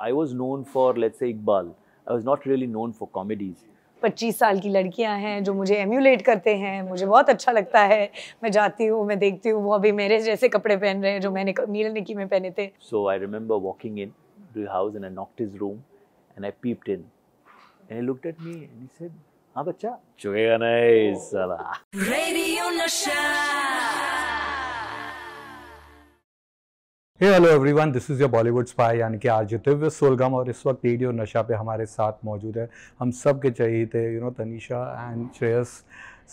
I was known for, let's say, Iqbal. I was not really known for comedies. 25 साल की लड़कियां हैं जो मुझे एम्यूलेट करते हैं, मुझे बहुत अच्छा लगता है, मैं जाती हूँ, मैं देखती हूँ, वो अभी मेरे जैसे कपड़े पहन रहे हैं जो मैंने नील निकी में पहने थे. So I remember walking in to his house and I knocked his room and I peeped in. And he looked at me and he said, हाँ बच्चा, चुगेगा नहीं साला. Radio Nasha. Hey hello everyone, this is your Bollywood spy यानी कि RJ Divya सोलगम, और इस वक्त radio नशा पे हमारे साथ मौजूद है हम सब के चहेते तनीषा एंड श्रेयस.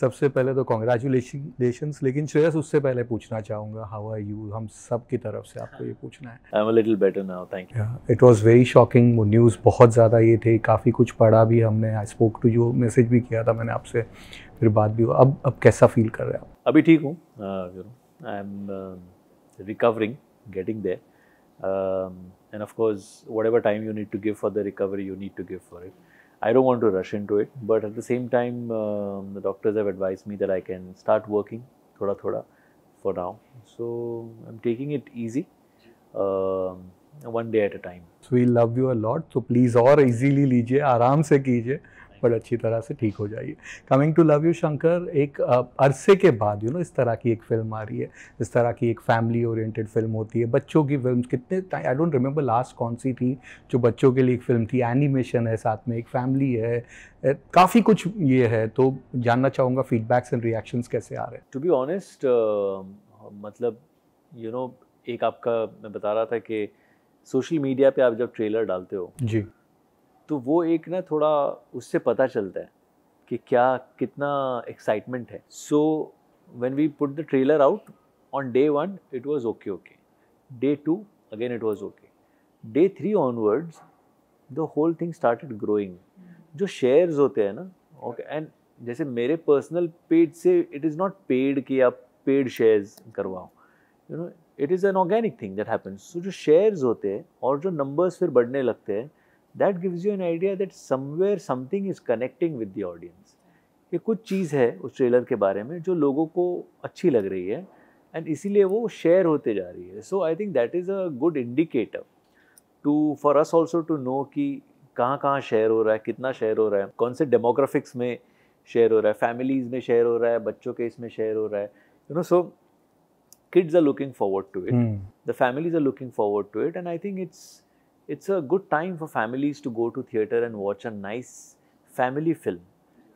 सबसे पहले तो कॉन्ग्रेचुलेशंस, लेकिन श्रेयस उससे पहले पूछना चाहूँगा हाउ आर यू. हम सब की तरफ से आपको ये पूछना है. I am a little better now, thank you. It was very shocking, वो न्यूज़ बहुत ज़्यादा ये थे, काफ़ी कुछ पढ़ा भी हमने. I spoke to you, message भी किया था मैंने आपसे, फिर बात भी हुआ. अब कैसा फील कर रहे हैं आप? अभी ठीक हूँ. I am recovering, getting there, and of course whatever time you need to give for the recovery you need to give for it. I don't want to rush into it, but at the same time the doctors have advised me that I can start working thoda for now, so I'm taking it easy, one day at a time. So we love you a lot, so please और easily लीजिए, आराम से कीजिए, पर अच्छी तरह से ठीक हो जाइए. Coming to love you Shankar, एक अरसे के बाद इस तरह की एक फिल्म आ रही है, इस तरह की एक फैमिली ओरिएंटेड फिल्म होती है, बच्चों की फिल्म. कितने आई डोंट रिमेंबर लास्ट कौन सी थी जो बच्चों के लिए एक फिल्म थी, एनिमेशन है, साथ में एक फैमिली है, काफ़ी कुछ ये है. तो जानना चाहूँगा फीडबैक्स एंड रिएक्शंस कैसे आ रहे हैं. टू बी ऑनेस्ट, मतलब एक आपका मैं बता रहा था कि सोशल मीडिया पे आप जब ट्रेलर डालते हो जी, तो वो एक ना थोड़ा उससे पता चलता है कि क्या कितना एक्साइटमेंट है. So when we put the trailer out on day 1 it was okay, day 2 again it was okay, day 3 onwards the whole thing started growing. जो शेयर्स होते हैं ना, ओके, एंड जैसे मेरे पर्सनल पेज से इट इज़ नॉट पेड कि आप paid shares करवाओ, it is an organic thing that happens. So जो शेयर्स होते हैं और जो नंबर्स फिर बढ़ने लगते हैं, that gives you an idea that somewhere something is connecting with the audience. कि कुछ चीज़ है उस ट्रेलर के बारे में जो लोगों को अच्छी लग रही है एंड इसीलिए वो शेयर होते जा रही है. So I think that is a good indicator to for us also to know कि कहाँ शेयर हो रहा है, कितना शेयर हो रहा है, कौन से डेमोग्राफिक्स में शेयर हो रहा है, फैमिलीज़ में शेयर हो रहा है, बच्चों के इसमें शेयर हो रहा है. सो kids are looking forward to it, the families are looking forward to it, and I think it's a good time for families to go to theater and watch a nice family film.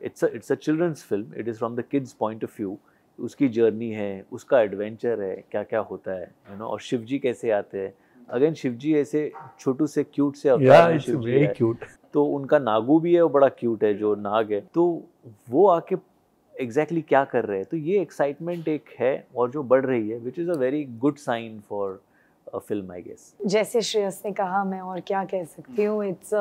It's a children's film. It is from the kids' point of view. उसकी journey है, उसका adventure है, क्या क्या होता है, और शिवजी कैसे आते हैं. अगेन शिवजी ऐसे छोटू से क्यूट से अवतार है, शिवजी है, तो उनका नागू भी है, वो बड़ा क्यूट है जो नाग है, तो वो आके एग्जैक्टली क्या कर रहे हैं. तो ये एक्साइटमेंट एक है और जो बढ़ रही है, which is a very good sign for film I guess. जैसे श्रेयस ने कहा, मैं और क्या कह सकती हूँ. इट्स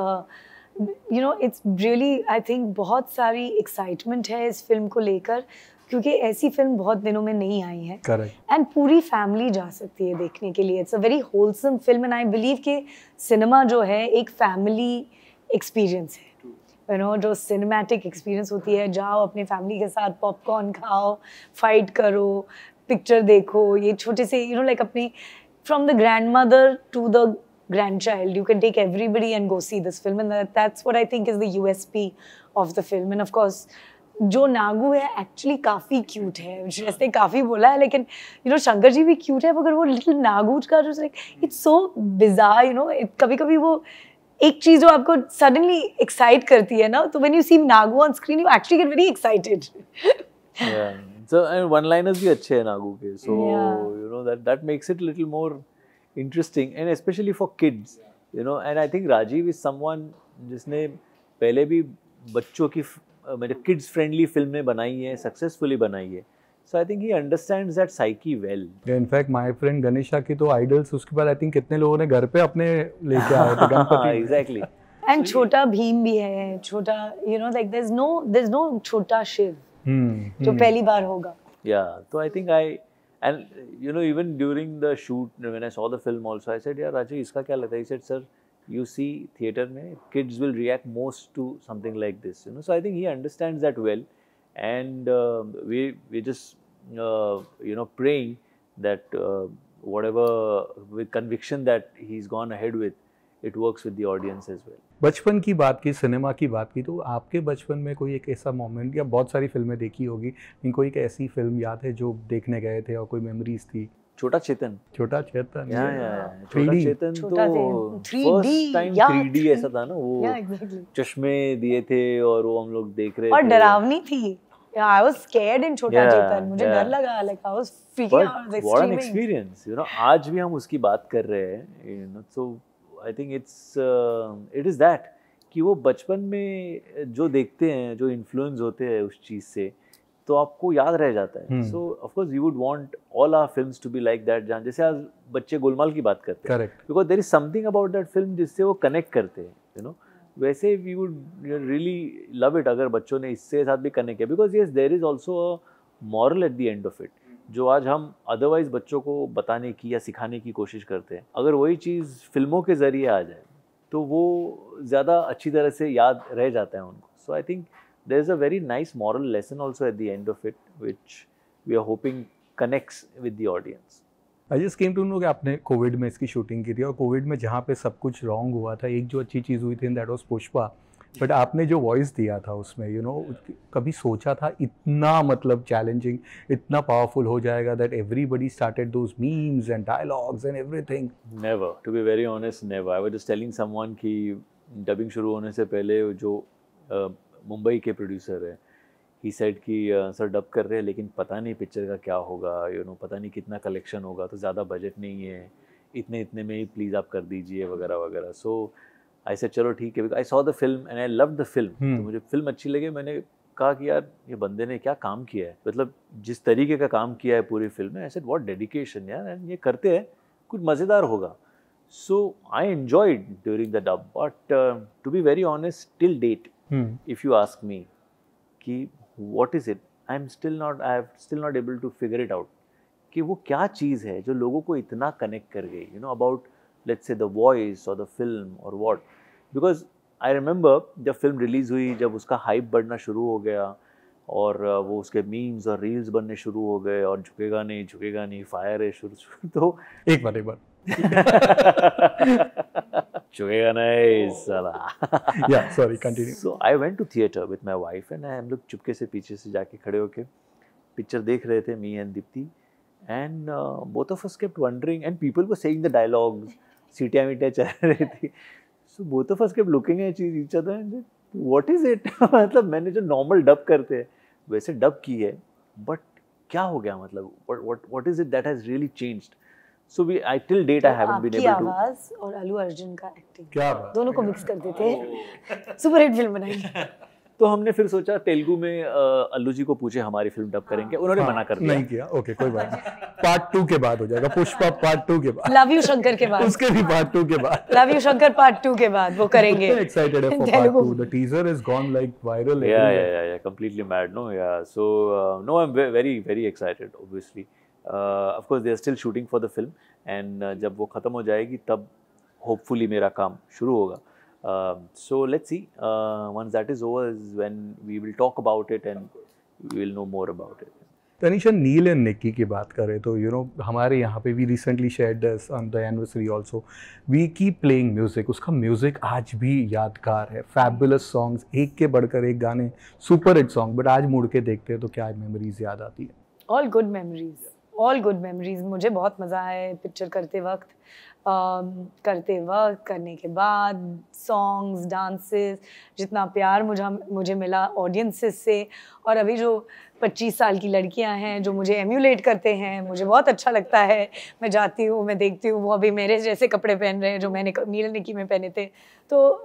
रियली आई थिंक बहुत सारी एक्साइटमेंट है इस फिल्म को लेकर, क्योंकि ऐसी फिल्म बहुत दिनों में नहीं आई है. करेक्ट. एंड पूरी फैमिली जा सकती है देखने के लिए. It's a very wholesome film and I believe कि सिनेमा जो है एक फैमिली एक्सपीरियंस है. जो सिनेमैटिक एक्सपीरियंस होती है, जाओ अपने फैमिली के साथ, पॉपकॉर्न खाओ, फाइट करो, पिक्चर देखो. ये छोटे से लाइक अपनी from the grandmother to the grandchild, you can take everybody and go see this film, and that's what I think is the USP of the film. And of course जो नागू है actually काफ़ी cute है. जैसे काफ़ी बोला है, लेकिन शंकर जी भी क्यूट है, मगर वो लिटिल नागू का जो इट्स सो बिजार. कभी कभी वो एक चीज़ जो आपको सडनली एक्साइट करती है ना, तो when you see Nagu on screen you actually get very excited. So and one-liners भी अच्छे हैं नागू के, so that makes it a little more interesting, and especially for kids, and I think Rajiv is someone जिसने पहले भी बच्चों की मेरे kids friendly फिल्में बनाई हैं, सक्सेसफुली बनाई है. So I think he understands that psyche well. In fact, my friend Ganesha की तो idols उसके बाद I think कितने लोगों ने घर पे अपने लेके आए थे गणपति. Exactly. And छोटा भीम भी है, छोटा like there's no छोटा शिव जो पहली बार होगा. Yeah, so I think even during the shoot when I saw the film also I said, yeah Rajiv, इसका क्या लगता है? He said, sir, you see theater में kids will react most to something like this, so I think he understands that well, and we just praying that whatever with conviction that he's gone ahead with it works with the audience as well. बचपन की बात की, cinema की बात की, तो आपके बचपन में कोई एक ऐसा मोमेंट, या बहुत सारी फिल्में देखी होगी, लेकिन कोई एक ऐसी फिल्म याद है जो देखने गए थे और कोई मेमोरीज थी? छोटा चेतन, छोटा चेतन, छोटा 3D चेतन छोटा तो 3D, first time yeah, 3D ऐसा था ना, वो Yeah, exactly. चश्मे दिए थे और वो हम लोग देख रहे और थे। डरावनी थी। I was scared in छोटा Yeah, चेतन, मुझे yeah. डर लगा, like I was freaking But out, I was what an screaming. experience, you know, आज भी हम उसकी बात कर रहे हैं, you know, so I think it is that कि वो बचपन में जो देखते हैं, जो इन्फ्लुएंस होते हैं उस चीज़ से, तो आपको याद रह जाता है। So of course you would want all our films to be like that, जहाँ जैसे आज बच्चे गोलमाल की बात करते हैं, correct, because there is something about that film जिससे वो कनेक्ट करते हैं, यू नो। वैसे we would really love it अगर बच्चों ने इससे साथ भी कनेक्ट किया, because yes there is also a moral at the end of it, जो आज हम अदरवाइज बच्चों को बताने की या सिखाने की कोशिश करते हैं। अगर वही चीज़ फिल्मों के ज़रिए आ जाए तो वो ज़्यादा अच्छी तरह से याद रह जाता है उनको। So I think there is a very nice moral lesson also at the end of it, which we are hoping connects with the audience. I just came to know कि आपने कोविड में इसकी शूटिंग की थी, और Covid में जहाँ पे सब कुछ रॉन्ग हुआ था, एक जो अच्छी चीज़ हुई थी दैट वाज पुष्पा। बट आपने जो वॉइस दिया था उसमें, यू नो, कभी सोचा था इतना मतलब चैलेंजिंग, इतना पावरफुल हो जाएगा that everybody started those memes and dialogues and everything? Never, to be very honest, never. I was just telling someone कि डबिंग शुरू होने से पहले जो मुंबई के प्रोड्यूसर है, ही सेड कि सर डब कर रहे हैं लेकिन पता नहीं पिक्चर का क्या होगा, यू नो, पता नहीं कितना कलेक्शन होगा, तो ज़्यादा बजट नहीं है, इतने में ही प्लीज़ आप कर दीजिए वगैरह वगैरह। सो आई सेड चलो ठीक है, because I saw the film and I loved the film. तो मुझे फिल्म अच्छी लगी, मैंने कहा कि यार ये बंदे ने क्या काम किया है, मतलब जिस तरीके का काम किया है पूरी फिल्म में, आई सेड व्हाट डेडिकेशन यार, एंड ये करते हैं कुछ मज़ेदार होगा। So I enjoyed during the dub, but to be very honest till date if you ask me कि what is it, I have still not able to figure it out कि वो क्या चीज़ है जो लोगों को इतना कनेक्ट कर गई, you know, about let's say the voice or the film or what, because I remember जब फिल्म रिलीज़ हुई, जब उसका हाइप बढ़ना शुरू हो गया और वो उसके मीम्स और रील्स बनने शुरू हो गए और झुकेगा नहीं फायर है शुरू तो एक बार झुकेगा नहीं साला। yeah, sorry, continue. So I went to theater with my wife and हम लोग चुपके से पीछे से जाके खड़े होके पिक्चर देख रहे थे, me and Deepti, and both of us kept wondering and people were saying the dialogues, सीटियाँ मीटियाँ चल रही थी, so both of us kept looking at each other and said, what is it? मतलब मैंने जो नॉर्मल डब करते हैं वैसे डब की है, बट क्या हो गया, मतलब what is it that has really changed? So till date I haven't been able to. आपकी आवाज और अल्लू अर्जुन का एक्टिंग, क्या बात, दोनों को मिक्स करते थे, सुपर हिट फिल्म बनाई। तो हमने फिर सोचा तेलुगु में अल्लू जी को पूछे हमारी फिल्म डब करेंगे, उन्होंने मना कर दिया। नहीं किया, ओके कोई बात नहीं, पार्ट 2 के बाद हो जाएगा, पुष्पा पार्ट 2 के बाद, लव यू शंकर के बाद, उसके भी पार्ट 2 के बाद, लव यू शंकर पार्ट 2 के बाद वो करेंगे। एक्साइटेड है for part 2, the teaser has gone like viral yeah, completely mad, no, yeah, so no, I'm very very excited, obviously. Of course they are still shooting for the film and जब वो ख़त्म हो जाएगी तब hopefully मेरा काम शुरू होगा। So let's see, once that is over is when we will talk about it and we will know more about it. Tanisha, Neil and Nikki की बात करें तो यू नो हमारे यहाँ पे भी recently shared this on the anniversary also, we keep playing music, उसका music आज भी यादगार है, फैबुलस सॉन्ग्स, एक के बढ़कर एक गाने, सुपर हिट सॉन्ग, बट आज मुड़ के देखते हैं तो क्या मेमोरीज याद आती है? ऑल गुड मेमोरीज, मुझे बहुत मज़ा आया पिक्चर करते वक्त, करने के बाद, सॉन्ग्स, डांसेस, जितना प्यार मुझे मिला ऑडियंसेस से, और अभी जो 25 साल की लड़कियां हैं जो मुझे एम्यूलेट करते हैं, मुझे बहुत अच्छा लगता है। मैं जाती हूँ, मैं देखती हूँ, वो अभी मेरे जैसे कपड़े पहन रहे हैं जो मैंने नील निक्की में पहने थे, तो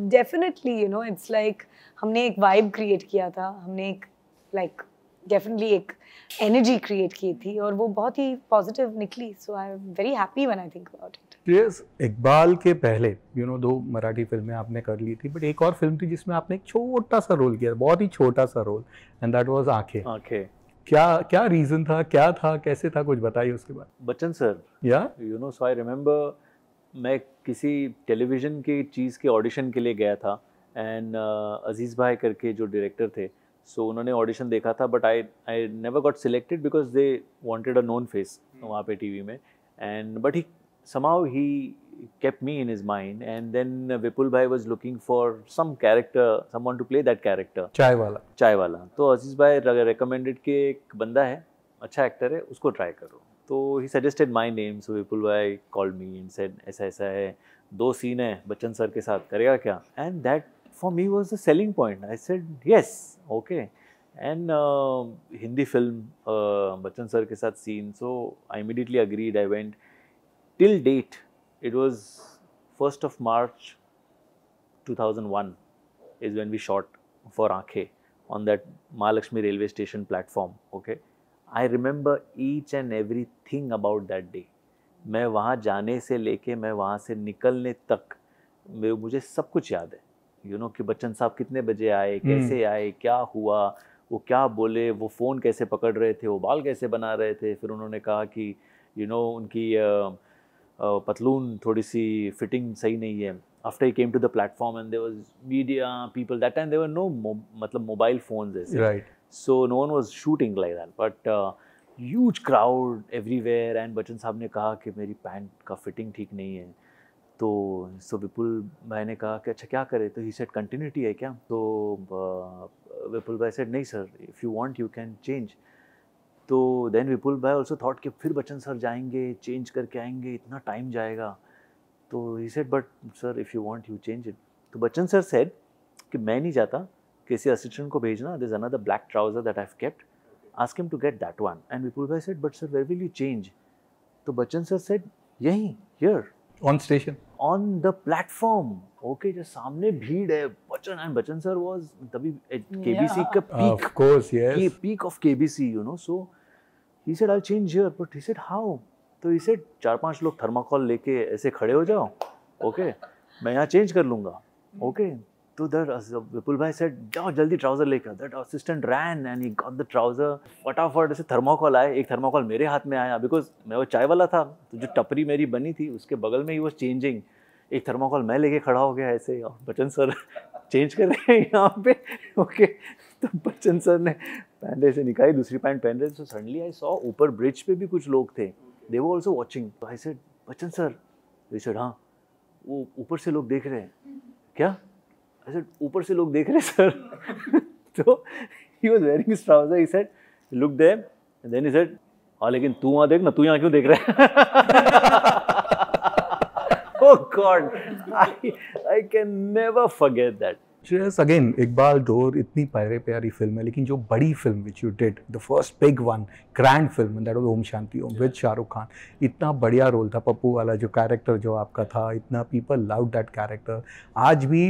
definitely you know it's like हमने एक वाइब क्रिएट किया था, हमने एक लाइक डेफिनेटली एक एनर्जी क्रिएट की थी और वो बहुत ही पॉजिटिव निकली। So I am very happy when I think about it. Yes, Iqbal के पहले यू नो 2 मराठी फिल्में आपने कर ली थी, बट एक और फिल्म थी जिसमें आपने एक छोटा सा रोल किया, बहुत ही छोटा सा रोल, एंड दैट वाज आंखें। क्या रीजन था, क्या था, कैसे था, कुछ बताइए उसके बाद। बच्चन सर, या you know, so I remember मैं किसी टेलीविज़न की चीज़ के ऑडिशन के लिए गया था एंड अजीज़ भाई करके जो डायरेक्टर थे, सो उन्होंने ऑडिशन देखा था, but I never got selected because they wanted a known face वहाँ पे टीवी में, and but he somehow he kept me in his mind, and then Vipul bhai was looking for some character, someone to play that character, चाय वाला. चाय वाला. तो अजीज भाई recommended कि एक बंदा है, अच्छा एक्टर है, उसको ट्राई करो. तो he suggested my name, so Vipul bhai called me and said ऐसा ऐसा है, 2 सीन है बच्चन सर के साथ, करेगा क्या? And that for me was the selling point. I said yes, okay. And Hindi film, Bachchan sir के साथ scene, so I immediately agreed. I went. Till date, it was 1st of March 2001 is when we shot for Aankhein on that Mahalakshmi railway station platform. Okay, I remember each and everything about that day. मैं वहाँ जाने से लेके मैं वहाँ से निकलने तक मुझे सब कुछ याद है. You know कि बच्चन साहब कितने बजे आए, कैसे आए, क्या हुआ, वो क्या बोले, वो फ़ोन कैसे पकड़ रहे थे, वो बाल कैसे बना रहे थे. फिर उन्होंने कहा कि you know उनकी पतलून थोड़ी सी फिटिंग सही नहीं है. After he came to the platform and there was media people, that time there were no मतलब mobile phones ऐसे. Right. So no one was shooting like that, but huge crowd everywhere. And Bachchan साहब ने कहा कि मेरी pant का fitting ठीक नहीं है. तो विपुल भाई ने कहा कि अच्छा क्या करे, तो ही सेड कंटिन्यूटी है क्या? तो विपुल भाई सेड नहीं sir, if you want you can change. तो देन विपुल भाई ऑल्सो थॉट कि फिर बच्चन सर जाएंगे, चेंज करके आएंगे, इतना टाइम जाएगा. तो he said but sir if you want you change it. तो बच्चन सर सेड कि मैं नहीं जाता, किसी असिस्टेंट को भेजना, there is another black trouser that I have kept, ask him to get that one. And Vipul भाई said but sir where will you change? तो बच्चन सर सेड यहीं, here on station, on the platform. Okay, जो सामने भीड़ है. Bachchan and Bachchan sir was तभी KBC का peak, of course, yes, peak of KBC, you know. So he said I will change here, but he said how? तो he said 4-5 लोग thermocol लेके ऐसे खड़े हो जाओ, ओके, मैं यहाँ चेंज कर लूँगा. ओके, तो दैट विपुल भाई सेड जाओ जल्दी ट्राउजर लेकर. That assistant ran and he got the trouser. फटाफट ऐसे थर्माकोल आए, एक थर्माकोल मेरे हाथ में आया, बिकॉज मैं वो चाय वाला था, तो जो टपरी मेरी बनी थी उसके बगल में ही वो चेंजिंग. एक थर्माकोल मैं लेके खड़ा हो गया ऐसे, और बच्चन सर चेंज कर रहे हैं यहाँ पे. ओके, तो बच्चन सर ने पैंट ऐसे निकाली, दूसरी पैंट पहन रहे. तो सडनली आई सॉ ऊपर ब्रिज पे भी कुछ लोग थे, दे वर ऑल्सो वॉचिंग. तो I said Bachchan sir, I said हाँ, वो ऊपर से लोग देख रहे हैं. क्या? आई सेड ऊपर से लोग देख रहे हैं सर. तो he was wearing his trouser. He said look there and then he said हाँ लेकिन तू वहाँ देख ना, तू यहाँ क्यों देख रहा है? Oh God, I can never forget that. Yes, again, Iqbal Dor इतनी प्यारी फिल्म है, लेकिन जो बड़ी film which you did, the first big one, grand film, that was Om Shanti Om with Shahrukh Khan. इतना बढ़िया रोल था, पप्पू वाला जो कैरेक्टर जो आपका था, इतना पीपल लव दैट कैरेक्टर. आज भी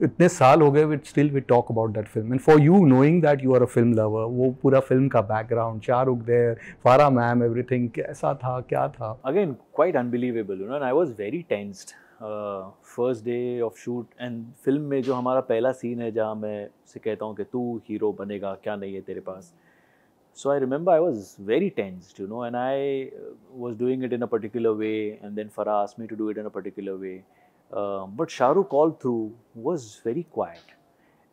इतने साल हो गए, still we talk about that film. And for you knowing that you are a film lover, वो पूरा फिल्म का background, Shahrukh there, Farah ma'am, everything कैसा था, क्या था? Again, quite unbelievable, you know, and I was very tensed. First day of shoot. And film में जो हमारा पहला सीन है जहाँ मैं से कहता हूँ कि तू हीरो बनेगा, क्या नहीं है तेरे पास. So I remember I was very tensed, you know, and I was doing it in a particular way, and then Farah asked me to do it in a particular way. But Shahrukh all through was very quiet.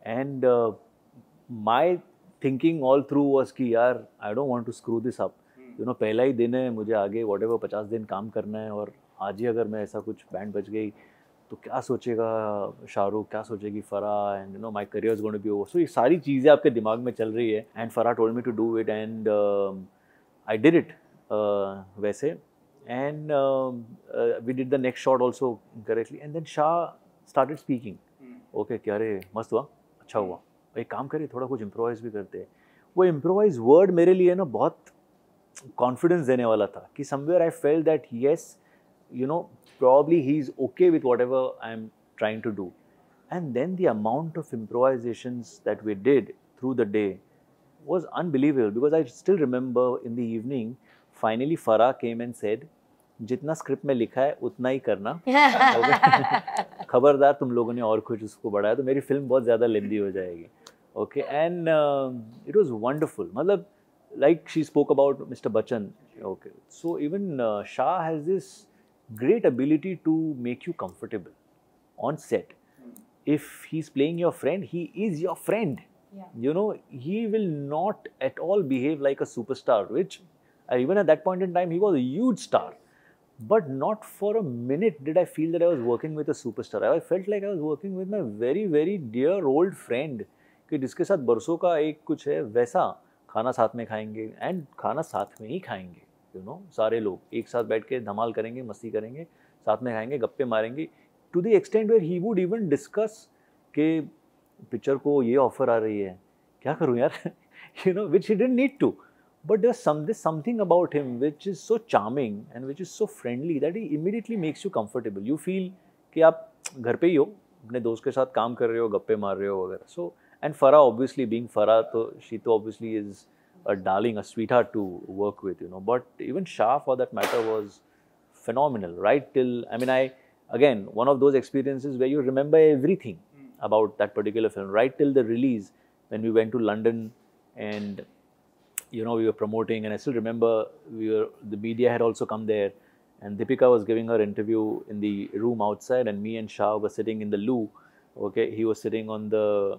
And my thinking all through was कि यार I don't want to screw this up, you know, पहला ही दिन है, मुझे आगे what ever 50 दिन काम करना है, और आज ही अगर मैं ऐसा कुछ बैंड बच गई तो क्या सोचेगा शाहरुख, क्या सोचेगी Farah, and you know my career is going to be over. सो ये सारी चीज़ें आपके दिमाग में चल रही है. And Farah told me to do it, and I did it वैसे. And we did the next shot also correctly. And then Shah started speaking. Okay, क्या अरे मस्त हुआ, अच्छा हुआ, एक काम करे, थोड़ा कुछ इम्प्रोवाइज भी करते हैं. वो इम्प्रोवाइज वर्ड मेरे लिए ना बहुत कॉन्फिडेंस देने वाला था कि somewhere I felt that yes, you know, probably he's okay with whatever I'm trying to do. And then the amount of improvisations that we did through the day was unbelievable, because I still remember in the evening, finally Farah came and said, जितना script में लिखा है उतना ही करना, खबरदार तुम लोगों ने और कुछ उसको बढ़ाया तो मेरी फिल्म बहुत ज़्यादा लेंदी हो जाएगी. Okay, and it was wonderful. मतलब like she spoke about Mr. Bachchan. Okay, so even Shah has this great ability to make you comfortable on set. If he's playing your friend, he is your friend. Yeah. You know, he will not at all behave like a superstar, which even at that point in time, he was a huge star. but not for a minute did I feel that I was working with a superstar. I felt like I was working with my very very dear old friend कि जिसके साथ बरसों का एक कुछ है वैसा खाना साथ में खाएंगे एंड खाना साथ में ही खाएंगे यू नो सारे लोग एक साथ बैठ के धमाल करेंगे मस्ती करेंगे साथ में खाएंगे गप्पे मारेंगे to the extent where he would even discuss कि पिक्चर को ये ऑफर आ रही है क्या करूँ यार you know which he didn't need to. But there's something about him which is so charming and which is so friendly that he immediately makes you comfortable. You feel कि आप घर पे ही हो अपने दोस्त के साथ काम कर रहे हो गप्पे मार रहे हो वगैरह. So and Farah obviously being Farah तो she तो obviously is a darling, a sweetheart to work with, you know. But even Shah for that matter was phenomenal right till again one of those experiences where you remember everything about that particular film right till the release when we went to London and you know we were promoting and I still remember the media had also come there and Deepika was giving her interview in the room outside and me and Shah were sitting in the loo. Okay, he was sitting on the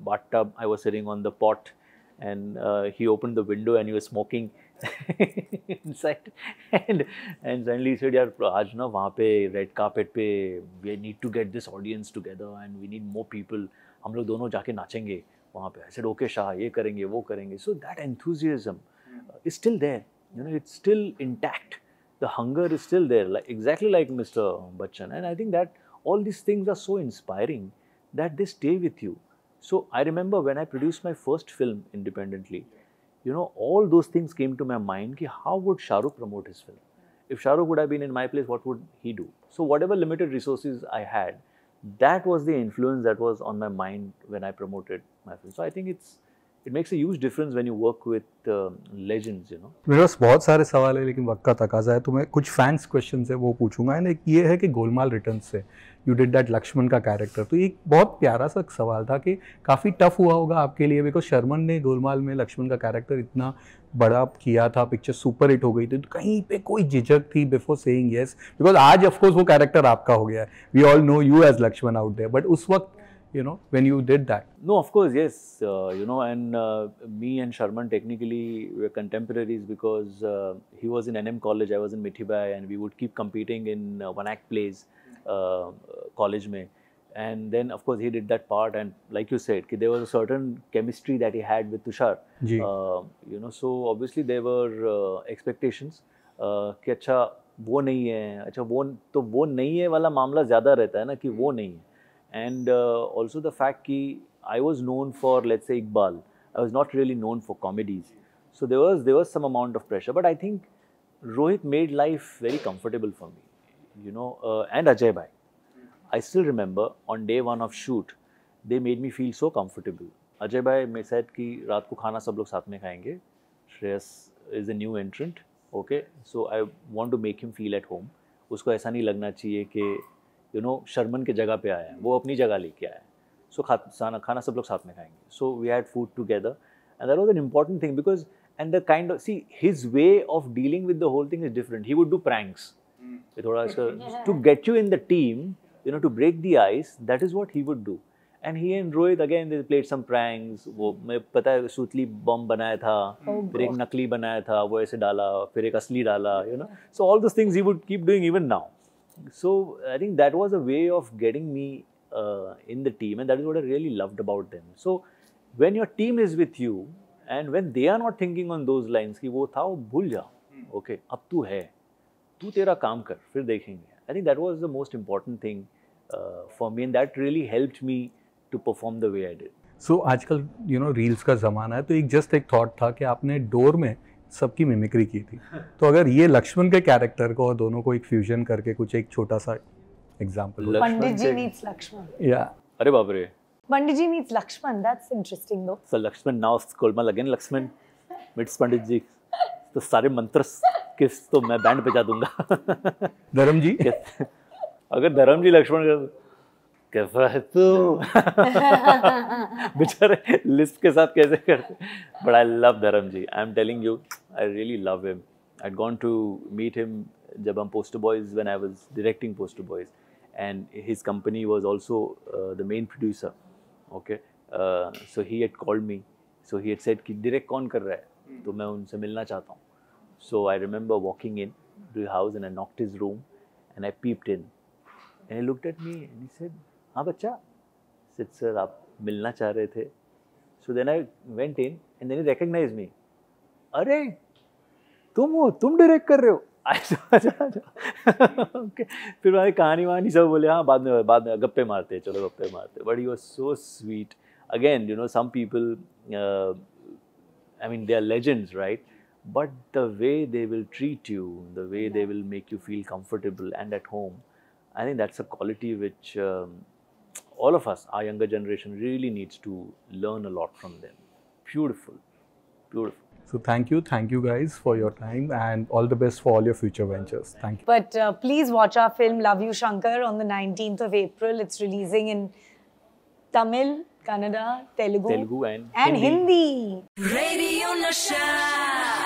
bathtub, I was sitting on the pot and he opened the window and he was smoking inside and suddenly he said yaar aaj na wahan pe red carpet pe we need to get this audience together and we need more people hum log dono jaake nachenge wahan pe. I said okay Shah ye karenge wo karenge. So that enthusiasm is still there, you know, it's still intact, the hunger is still there, like exactly like Mr. Bachchan. And I think that all these things are so inspiring that they stay with you. So I remember when I produced my first film independently, you know, all those things came to my mind ki how would Shah Rukh promote his film? If Shah Rukh would have been in my place, what would he do? So whatever limited resources I had, that was the influence that was on my mind when I promoted my film. So I think it makes a huge difference when you work with legends, you know. मेरे पास बहुत सारे सवाल है लेकिन वक्त का तकाजा है तो मैं कुछ फैंस क्वेश्चन है वो पूछूंगा. एंड एक ये है कि गोलमाल रिटर्न से यू डिड दैट लक्ष्मण का कैरेक्टर, तो एक बहुत प्यारा सा सवाल था कि काफ़ी टफ हुआ होगा आपके लिए बिकॉज शर्मन ने गोलमाल में लक्ष्मण का कैरेक्टर इतना बड़ा किया था, पिक्चर सुपर हिट हो गई थी, तो कहीं पे कोई झिझक थी बिफोर सेइंग यस? बिकॉज आज ऑफकोर्स वो कैरेक्टर आपका हो गया है, we all know you as Lakshman out there, but उस वक्त you know when you did that. No, of course, yes, you know, and me and Sharman technically were contemporaries because he was in NM college, I was in Mithibai, and we would keep competing in one act plays college mein. And then of course he did that part and like you said कि there was a certain chemistry that he had with Tushar, you know, so obviously there were expectations कि अच्छा वो नहीं है, अच्छा वो नहीं है वाला मामला ज़्यादा रहता है ना कि वो नहीं है. And also the fact कि I was known for, let's say, Iqbal. I was not really known for comedies. So there was some amount of pressure. But I think Rohit made life very comfortable for me, you know, and Ajay Bhai. I still remember on day one of shoot, they made me feel so comfortable. Ajay Bhai me said कि रात को खाना सब लोग साथ में खाएंगे. Shreyas is a new entrant. Okay, so I want to make him feel at home. उसको ऐसा नहीं लगना चाहिए कि you know, शर्मन के जगह पे आया है, वो अपनी जगह लेके आया है. So खाना सब लोग साथ में खाएंगे. So we had food together and that was an important thing because and the kind of his way of dealing with the whole thing is different. He would do pranks. थोड़ा to get you in the team, you know, to break the ice, that is what he would do. And he and Rohit again they played some pranks. वो मैं पता है सूतली बम बनाया था, फिर एक नकली बनाया था, वो ऐसे डाला, फिर एक असली डाला, you know. So all those things he would keep doing even now. So I think that was a way of getting me in the team and that is what I really loved about them. So when your team is with you and when they are not thinking on those lines कि वो था वो भूल जा, okay, अब तू है, तू तेरा काम कर, फिर देखेंगे. I think that was the most important thing for me and that really helped me to perform the way I did. So आजकल you know रील्स का ज़माना है तो एक थॉट था कि आपने डोर में सबकी मिमिक्री की थी, तो अगर ये लक्ष्मण के कैरेक्टर को और दोनों को एक फ्यूजन करके कुछ एक छोटा सा एग्जांपल. पंडित जी मीट्स लक्ष्मण. या अरे बाप रे, पंडित जी मीट्स लक्ष्मण, दैट्स इंटरेस्टिंग दो. So Lakshman now Golmaal again Lakshman meets पंडित जी, तो सारे मंत्र किस तो मैं बैंड बजा दूंगा. धर्म जी अगर धर्म जी लक्ष्मण कैसा है तू बेचारे लिस्ट के साथ कैसे करते. But I love Dharam ji, I am telling you, I really love him. I had gone to meet him जब हम poster boys, when I was directing poster boys and his company was also the main producer. Okay, so he had called me, so he had said कि direct कौन कर रहा है, तो मैं उनसे मिलना चाहता हूँ. So I remember walking in, to your house and I knocked his room and I peeped in. And he looked at me and he said, हाँ बच्चा. I said, sir, आप मिलना चाह रहे थे. So then I went in and then he recognized me. अरे तुम हो, तुम डायरेक्ट कर रहे हो. Okay. फिर मैंने कहानी वहानी सब बोले, हाँ बाद में गप्पे मारते, चलो गप्पे मारते. But he was so sweet. Again, you know, some people, I mean, they are legends, right? But the way they will treat you, the way they will make you feel comfortable and at home, I think that's a quality which all of us, our younger generation, really needs to learn a lot from them. Beautiful, beautiful. So thank you guys for your time and all the best for all your future ventures. Thank you. But please watch our film Love You Shankar on the 19th of April. It's releasing in Tamil, Kannada, Telugu And Hindi. Radio Nasha.